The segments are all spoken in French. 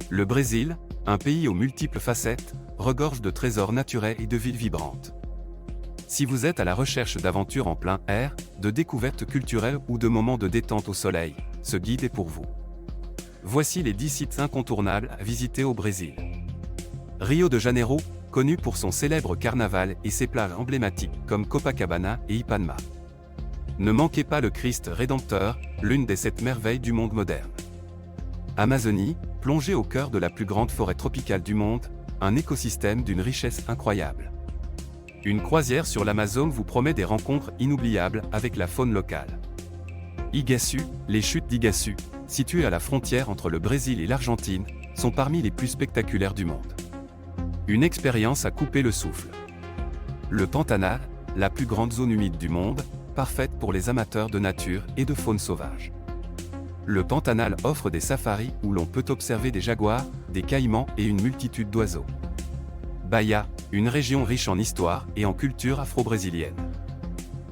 Le Brésil, un pays aux multiples facettes, regorge de trésors naturels et de villes vibrantes. Si vous êtes à la recherche d'aventures en plein air, de découvertes culturelles ou de moments de détente au soleil, ce guide est pour vous. Voici les 10 sites incontournables à visiter au Brésil. Rio de Janeiro, connu pour son célèbre carnaval et ses plages emblématiques comme Copacabana et Ipanema. Ne manquez pas le Christ Rédempteur, l'une des 7 merveilles du monde moderne. Amazonie, plongée au cœur de la plus grande forêt tropicale du monde, un écosystème d'une richesse incroyable. Une croisière sur l'Amazone vous promet des rencontres inoubliables avec la faune locale. Iguaçu, les chutes d'Iguaçu, situées à la frontière entre le Brésil et l'Argentine, sont parmi les plus spectaculaires du monde. Une expérience à couper le souffle. Le Pantanal, la plus grande zone humide du monde, parfaite pour les amateurs de nature et de faune sauvage. Le Pantanal offre des safaris où l'on peut observer des jaguars, des caïmans et une multitude d'oiseaux. Bahia, une région riche en histoire et en culture afro-brésilienne.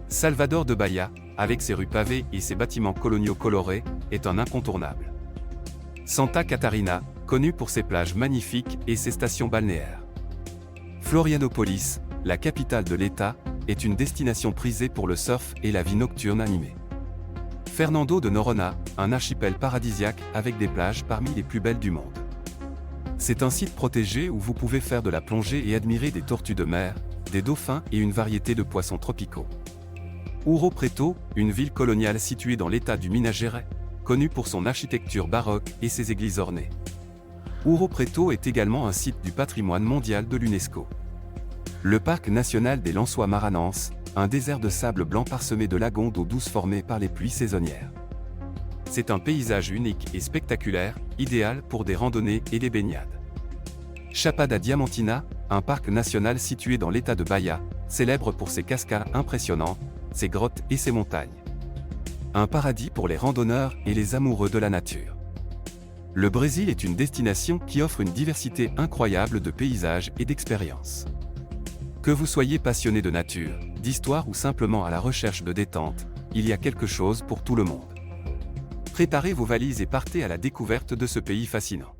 Salvador de Bahia, avec ses rues pavées et ses bâtiments coloniaux colorés, est un incontournable. Santa Catarina, connue pour ses plages magnifiques et ses stations balnéaires. Florianópolis, la capitale de l'État, est une destination prisée pour le surf et la vie nocturne animée. Fernando de Noronha, un archipel paradisiaque avec des plages parmi les plus belles du monde. C'est un site protégé où vous pouvez faire de la plongée et admirer des tortues de mer, des dauphins et une variété de poissons tropicaux. Ouro Preto, une ville coloniale située dans l'état du Minas Gerais, connue pour son architecture baroque et ses églises ornées. Ouro Preto est également un site du patrimoine mondial de l'UNESCO. Le parc national des Lençois Maranhenses, un désert de sable blanc parsemé de lagons d'eau douce formés par les pluies saisonnières. C'est un paysage unique et spectaculaire, idéal pour des randonnées et des baignades. Chapada Diamantina, un parc national situé dans l'état de Bahia, célèbre pour ses cascades impressionnantes, ses grottes et ses montagnes. Un paradis pour les randonneurs et les amoureux de la nature. Le Brésil est une destination qui offre une diversité incroyable de paysages et d'expériences. Que vous soyez passionné de nature, d'histoire ou simplement à la recherche de détente, il y a quelque chose pour tout le monde. Préparez vos valises et partez à la découverte de ce pays fascinant.